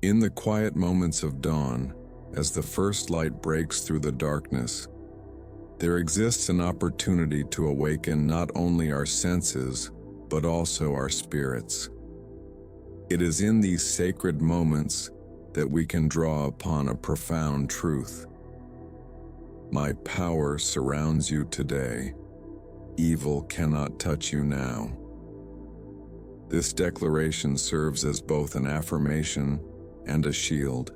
In the quiet moments of dawn, as the first light breaks through the darkness, there exists an opportunity to awaken not only our senses, but also our spirits. It is in these sacred moments that we can draw upon a profound truth. My power surrounds you today. Evil cannot touch you now. This declaration serves as both an affirmation and a shield,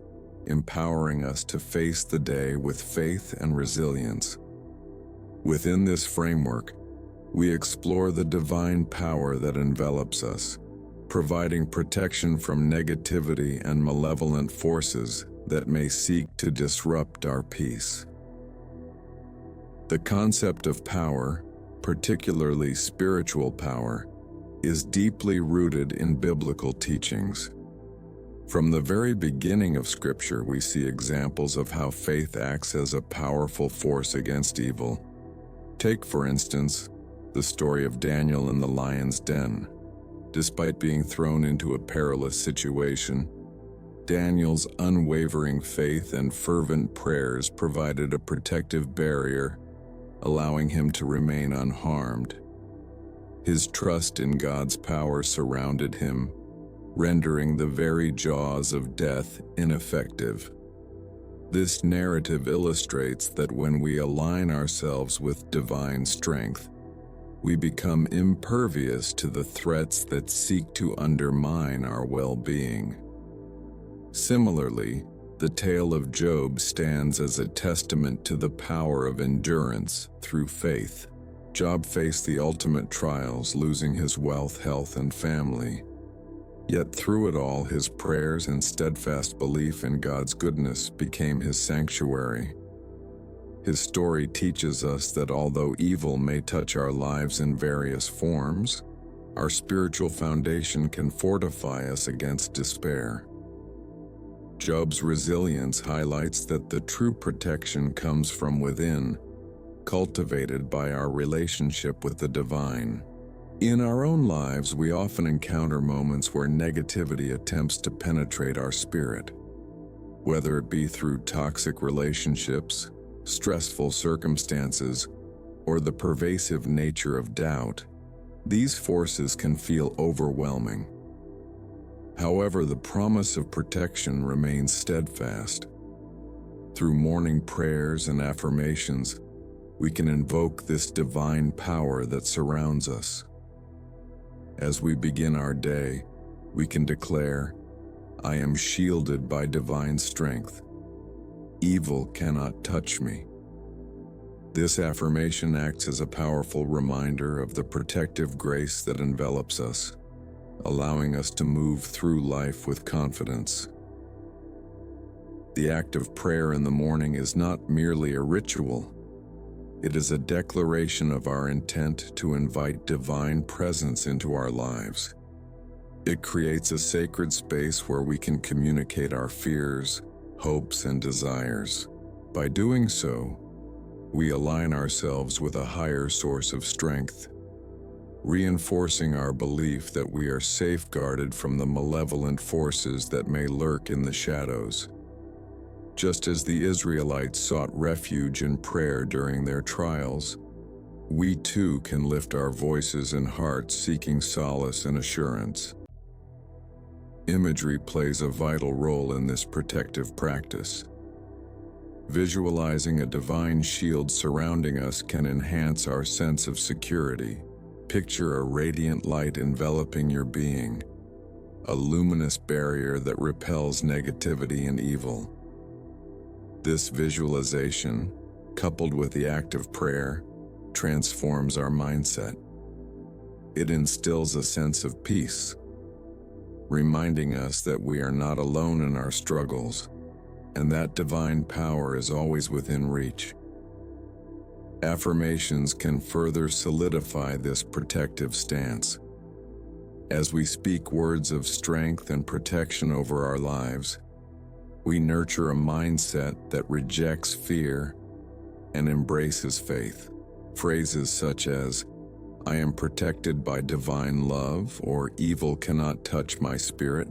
empowering us to face the day with faith and resilience. Within this framework, we explore the divine power that envelops us, providing protection from negativity and malevolent forces that may seek to disrupt our peace. The concept of power, particularly spiritual power, is deeply rooted in biblical teachings. From the very beginning of Scripture, we see examples of how faith acts as a powerful force against evil. Take, for instance, the story of Daniel in the lion's den. Despite being thrown into a perilous situation, Daniel's unwavering faith and fervent prayers provided a protective barrier, allowing him to remain unharmed. His trust in God's power surrounded him, rendering the very jaws of death ineffective. This narrative illustrates that when we align ourselves with divine strength, we become impervious to the threats that seek to undermine our well-being. Similarly, the tale of Job stands as a testament to the power of endurance through faith. Job faced the ultimate trials, losing his wealth, health, and family. Yet through it all, his prayers and steadfast belief in God's goodness became his sanctuary. His story teaches us that although evil may touch our lives in various forms, our spiritual foundation can fortify us against despair. Job's resilience highlights that the true protection comes from within, cultivated by our relationship with the divine. In our own lives, we often encounter moments where negativity attempts to penetrate our spirit. Whether it be through toxic relationships, stressful circumstances, or the pervasive nature of doubt, these forces can feel overwhelming. However, the promise of protection remains steadfast. Through morning prayers and affirmations, we can invoke this divine power that surrounds us. As we begin our day, we can declare, "I am shielded by divine strength. Evil cannot touch me." This affirmation acts as a powerful reminder of the protective grace that envelops us, allowing us to move through life with confidence. The act of prayer in the morning is not merely a ritual. It is a declaration of our intent to invite divine presence into our lives. It creates a sacred space where we can communicate our fears, hopes, and desires. By doing so, we align ourselves with a higher source of strength, reinforcing our belief that we are safeguarded from the malevolent forces that may lurk in the shadows. Just as the Israelites sought refuge in prayer during their trials, we too can lift our voices and hearts seeking solace and assurance. Imagery plays a vital role in this protective practice. Visualizing a divine shield surrounding us can enhance our sense of security. Picture a radiant light enveloping your being, a luminous barrier that repels negativity and evil. This visualization, coupled with the act of prayer, transforms our mindset. It instills a sense of peace, reminding us that we are not alone in our struggles, and that divine power is always within reach. Affirmations can further solidify this protective stance. As we speak words of strength and protection over our lives, we nurture a mindset that rejects fear and embraces faith. Phrases such as, "I am protected by divine love," or "evil cannot touch my spirit,"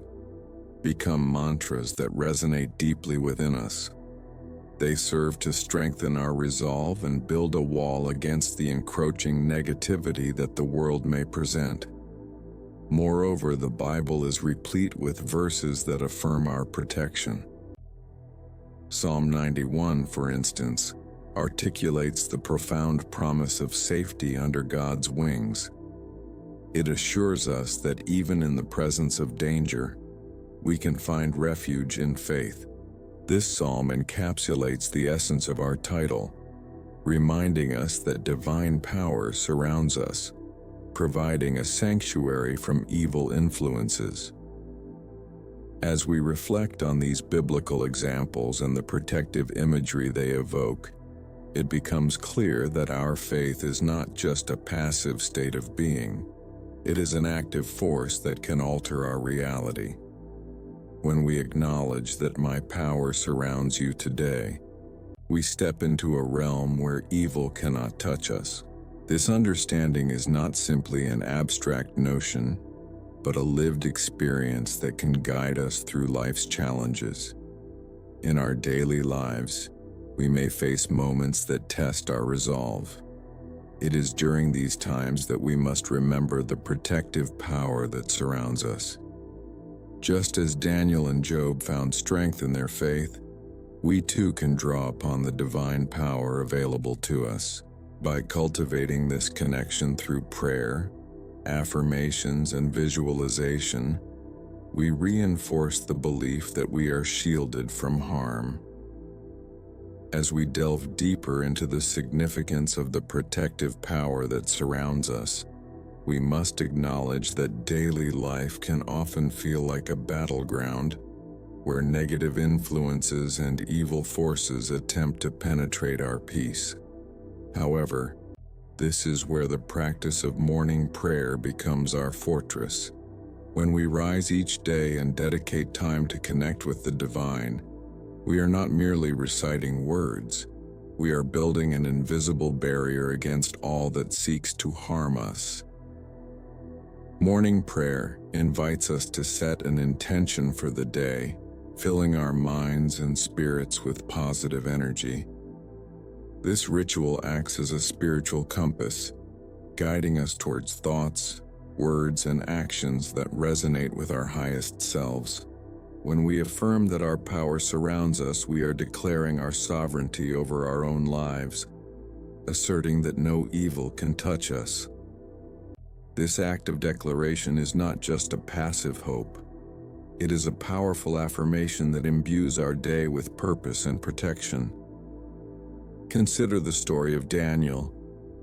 become mantras that resonate deeply within us. They serve to strengthen our resolve and build a wall against the encroaching negativity that the world may present. Moreover, the Bible is replete with verses that affirm our protection. Psalm 91, for instance, articulates the profound promise of safety under God's wings. It assures us that even in the presence of danger, we can find refuge in faith. This psalm encapsulates the essence of our title, reminding us that divine power surrounds us, providing a sanctuary from evil influences. As we reflect on these biblical examples and the protective imagery they evoke, it becomes clear that our faith is not just a passive state of being. It is an active force that can alter our reality. When we acknowledge that my power surrounds you today, we step into a realm where evil cannot touch us. This understanding is not simply an abstract notion, but a lived experience that can guide us through life's challenges. In our daily lives, we may face moments that test our resolve. It is during these times that we must remember the protective power that surrounds us. Just as Daniel and Job found strength in their faith, we too can draw upon the divine power available to us. By cultivating this connection through prayer, affirmations, and visualization, we reinforce the belief that we are shielded from harm. As we delve deeper into the significance of the protective power that surrounds us, we must acknowledge that daily life can often feel like a battleground where negative influences and evil forces attempt to penetrate our peace. However, this is where the practice of morning prayer becomes our fortress. When we rise each day and dedicate time to connect with the divine, we are not merely reciting words, we are building an invisible barrier against all that seeks to harm us. Morning prayer invites us to set an intention for the day, filling our minds and spirits with positive energy. This ritual acts as a spiritual compass, guiding us towards thoughts, words, and actions that resonate with our highest selves. When we affirm that our power surrounds us, we are declaring our sovereignty over our own lives, asserting that no evil can touch us. This act of declaration is not just a passive hope. It is a powerful affirmation that imbues our day with purpose and protection. Consider the story of Daniel,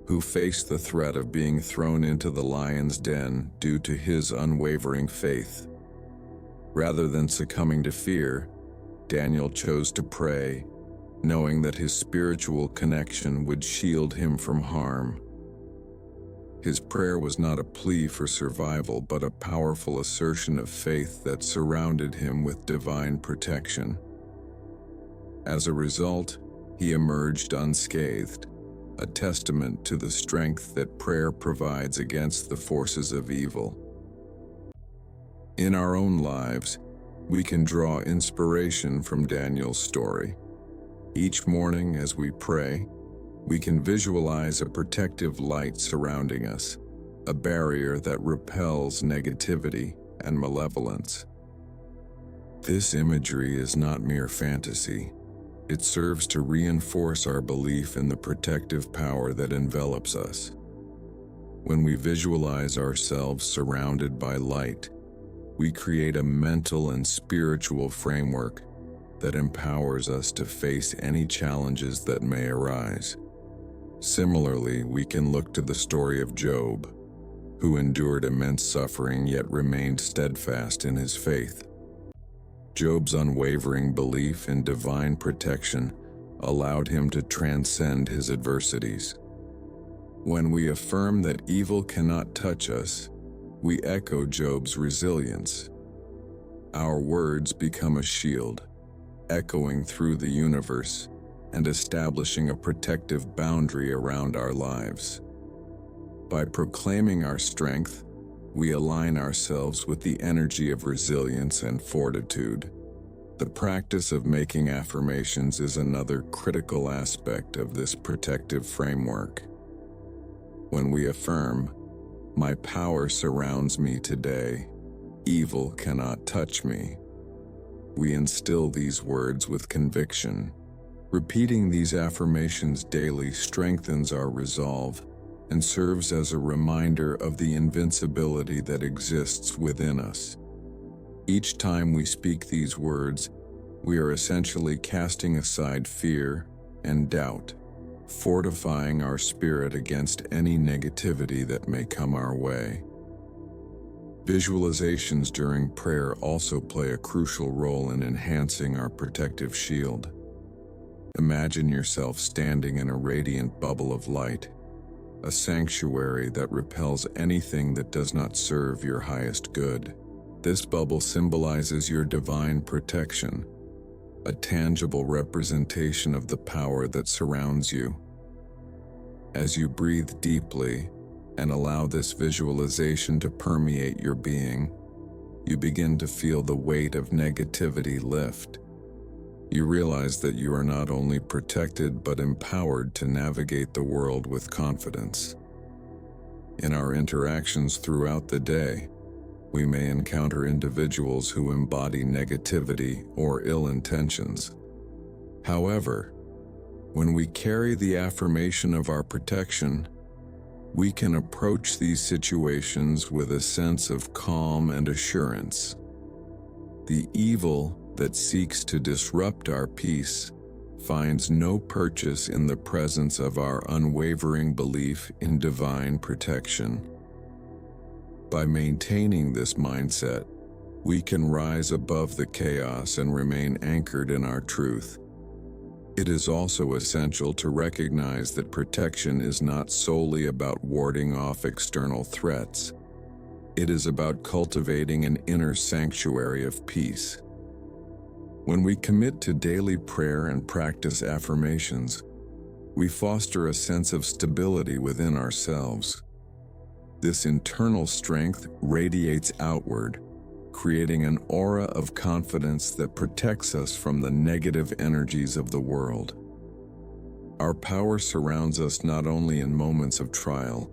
who faced the threat of being thrown into the lion's den due to his unwavering faith. Rather than succumbing to fear, Daniel chose to pray, knowing that his spiritual connection would shield him from harm. His prayer was not a plea for survival, but a powerful assertion of faith that surrounded him with divine protection. As a result, he emerged unscathed, a testament to the strength that prayer provides against the forces of evil. In our own lives, we can draw inspiration from Daniel's story. Each morning as we pray, we can visualize a protective light surrounding us, a barrier that repels negativity and malevolence. This imagery is not mere fantasy. It serves to reinforce our belief in the protective power that envelops us. When we visualize ourselves surrounded by light, we create a mental and spiritual framework that empowers us to face any challenges that may arise. Similarly, we can look to the story of Job, who endured immense suffering yet remained steadfast in his faith. Job's unwavering belief in divine protection allowed him to transcend his adversities. When we affirm that evil cannot touch us, we echo Job's resilience. Our words become a shield, echoing through the universe and establishing a protective boundary around our lives. By proclaiming our strength, we align ourselves with the energy of resilience and fortitude. The practice of making affirmations is another critical aspect of this protective framework. When we affirm, "My power surrounds me today, evil cannot touch me," we instill these words with conviction. Repeating these affirmations daily strengthens our resolve and serves as a reminder of the invincibility that exists within us. Each time we speak these words, we are essentially casting aside fear and doubt, fortifying our spirit against any negativity that may come our way. Visualizations during prayer also play a crucial role in enhancing our protective shield. Imagine yourself standing in a radiant bubble of light, a sanctuary that repels anything that does not serve your highest good. This bubble symbolizes your divine protection, a tangible representation of the power that surrounds you. As you breathe deeply and allow this visualization to permeate your being, you begin to feel the weight of negativity lift. You realize that you are not only protected but empowered to navigate the world with confidence. In our interactions throughout the day, we may encounter individuals who embody negativity or ill intentions. However, when we carry the affirmation of our protection, we can approach these situations with a sense of calm and assurance. The evil that seeks to disrupt our peace finds no purchase in the presence of our unwavering belief in divine protection. By maintaining this mindset, we can rise above the chaos and remain anchored in our truth. It is also essential to recognize that protection is not solely about warding off external threats. It is about cultivating an inner sanctuary of peace. When we commit to daily prayer and practice affirmations, we foster a sense of stability within ourselves. This internal strength radiates outward, creating an aura of confidence that protects us from the negative energies of the world. Our power surrounds us not only in moments of trial,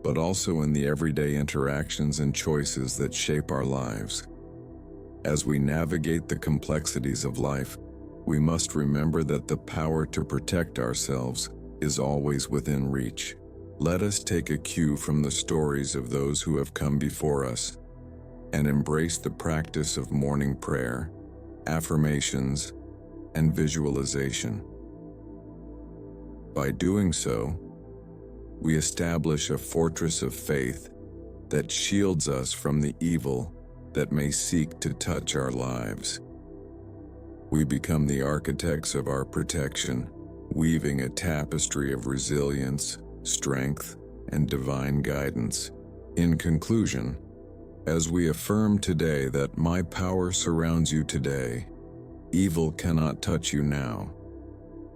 but also in the everyday interactions and choices that shape our lives. As we navigate the complexities of life, we must remember that the power to protect ourselves is always within reach. Let us take a cue from the stories of those who have come before us and embrace the practice of morning prayer, affirmations, and visualization. By doing so, we establish a fortress of faith that shields us from the evil that may seek to touch our lives. We become the architects of our protection, weaving a tapestry of resilience, strength, and divine guidance. In conclusion, as we affirm today that my power surrounds you today, evil cannot touch you now,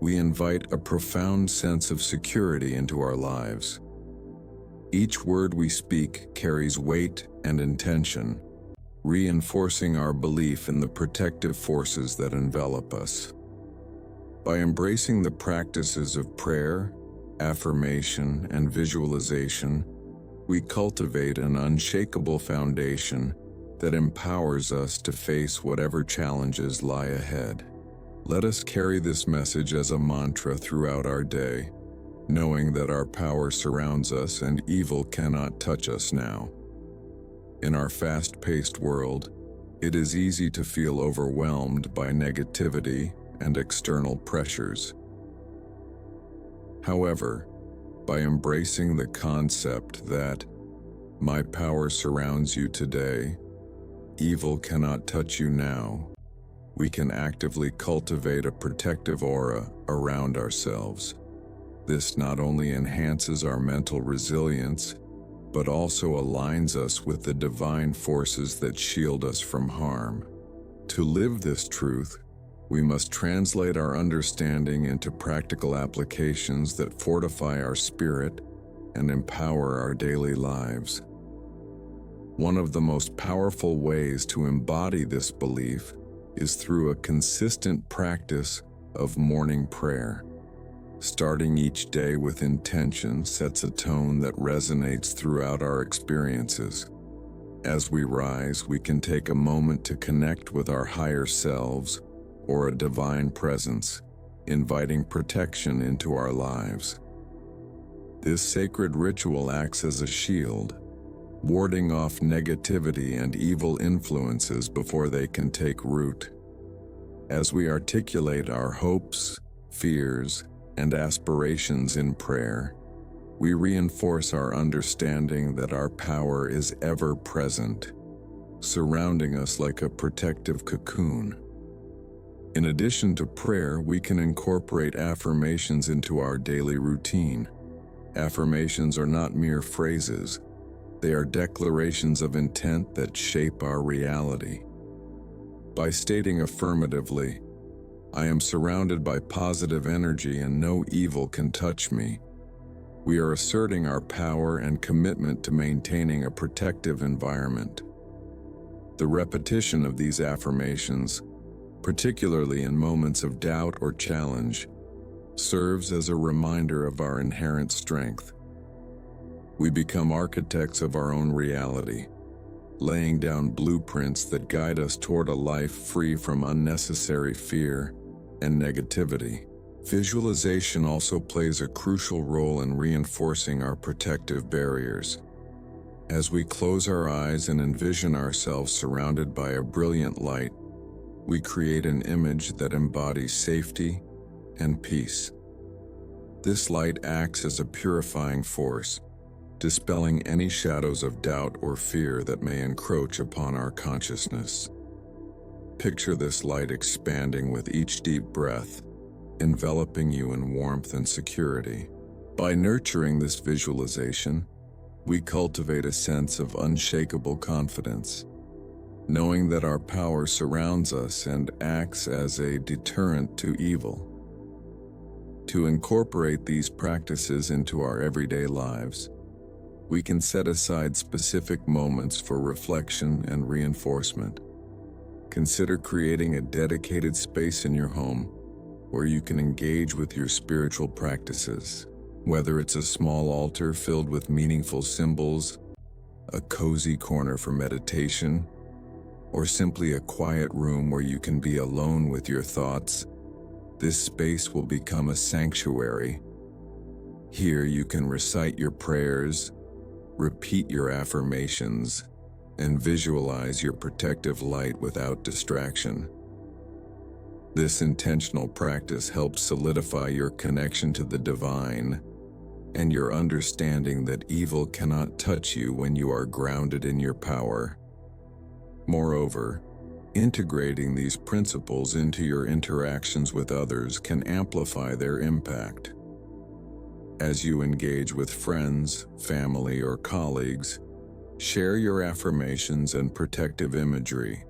we invite a profound sense of security into our lives. Each word we speak carries weight and intention, reinforcing our belief in the protective forces that envelop us. By embracing the practices of prayer, affirmation, and visualization, we cultivate an unshakable foundation that empowers us to face whatever challenges lie ahead. Let us carry this message as a mantra throughout our day, knowing that our power surrounds us and evil cannot touch us now. In our fast-paced world, it is easy to feel overwhelmed by negativity and external pressures. However, by embracing the concept that my power surrounds you today, evil cannot touch you now, we can actively cultivate a protective aura around ourselves. This not only enhances our mental resilience, but also aligns us with the divine forces that shield us from harm. To live this truth, we must translate our understanding into practical applications that fortify our spirit and empower our daily lives. One of the most powerful ways to embody this belief is through a consistent practice of morning prayer. Starting each day with intention sets a tone that resonates throughout our experiences. As we rise, we can take a moment to connect with our higher selves or a divine presence, inviting protection into our lives. This sacred ritual acts as a shield, warding off negativity and evil influences before they can take root. As we articulate our hopes, fears, and aspirations in prayer, we reinforce our understanding that our power is ever present, surrounding us like a protective cocoon. In addition to prayer, we can incorporate affirmations into our daily routine. Affirmations are not mere phrases. They are declarations of intent that shape our reality. By stating affirmatively, "I am surrounded by positive energy and no evil can touch me," we are asserting our power and commitment to maintaining a protective environment. The repetition of these affirmations, particularly in moments of doubt or challenge, serves as a reminder of our inherent strength. We become architects of our own reality, laying down blueprints that guide us toward a life free from unnecessary fear and negativity. Visualization also plays a crucial role in reinforcing our protective barriers. As we close our eyes and envision ourselves surrounded by a brilliant light, we create an image that embodies safety and peace. This light acts as a purifying force, dispelling any shadows of doubt or fear that may encroach upon our consciousness. Picture this light expanding with each deep breath, enveloping you in warmth and security. By nurturing this visualization, we cultivate a sense of unshakable confidence, knowing that our power surrounds us and acts as a deterrent to evil. To incorporate these practices into our everyday lives, we can set aside specific moments for reflection and reinforcement. Consider creating a dedicated space in your home where you can engage with your spiritual practices. Whether it's a small altar filled with meaningful symbols, a cozy corner for meditation, or simply a quiet room where you can be alone with your thoughts, this space will become a sanctuary. Here you can recite your prayers, repeat your affirmations, and visualize your protective light without distraction. This intentional practice helps solidify your connection to the divine and your understanding that evil cannot touch you when you are grounded in your power. Moreover, integrating these principles into your interactions with others can amplify their impact. As you engage with friends, family, or colleagues, share your affirmations and protective imagery.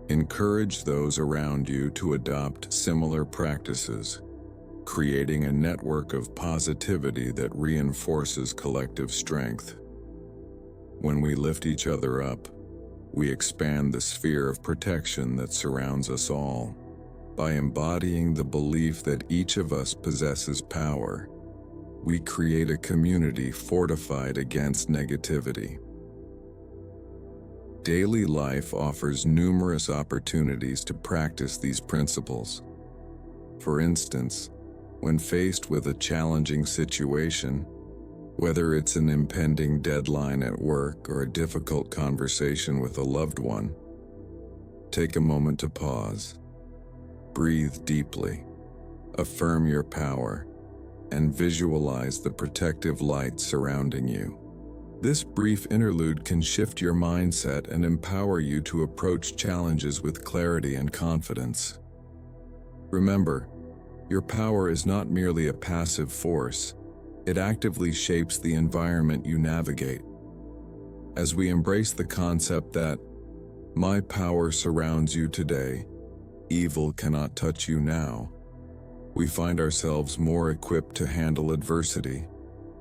Encourage those around you to adopt similar practices, creating a network of positivity that reinforces collective strength. When we lift each other up, we expand the sphere of protection that surrounds us all. By embodying the belief that each of us possesses power, we create a community fortified against negativity. Daily life offers numerous opportunities to practice these principles. For instance, when faced with a challenging situation, whether it's an impending deadline at work or a difficult conversation with a loved one, take a moment to pause, breathe deeply, affirm your power, and visualize the protective light surrounding you. This brief interlude can shift your mindset and empower you to approach challenges with clarity and confidence. Remember, your power is not merely a passive force, it actively shapes the environment you navigate. As we embrace the concept that, "My power surrounds you today, evil cannot touch you now," we find ourselves more equipped to handle adversity,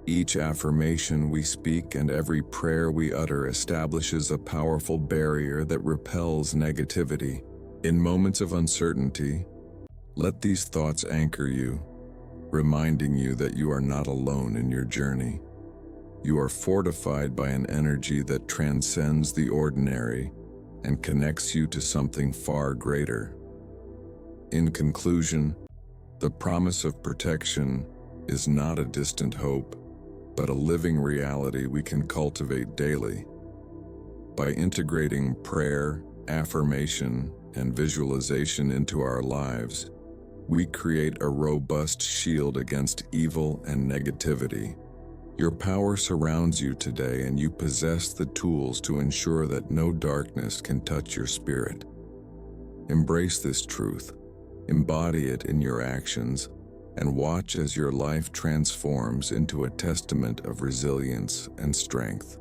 Each affirmation we speak and every prayer we utter establishes a powerful barrier that repels negativity. In moments of uncertainty, let these thoughts anchor you, reminding you that you are not alone in your journey. You are fortified by an energy that transcends the ordinary and connects you to something far greater. In conclusion, the promise of protection is not a distant hope, but a living reality we can cultivate daily. By integrating prayer, affirmation, and visualization into our lives, we create a robust shield against evil and negativity. Your power surrounds you today, and you possess the tools to ensure that no darkness can touch your spirit. Embrace this truth, embody it in your actions, and watch as your life transforms into a testament of resilience and strength.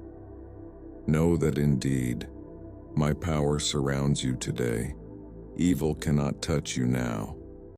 Know that indeed, my power surrounds you today. Evil cannot touch you now.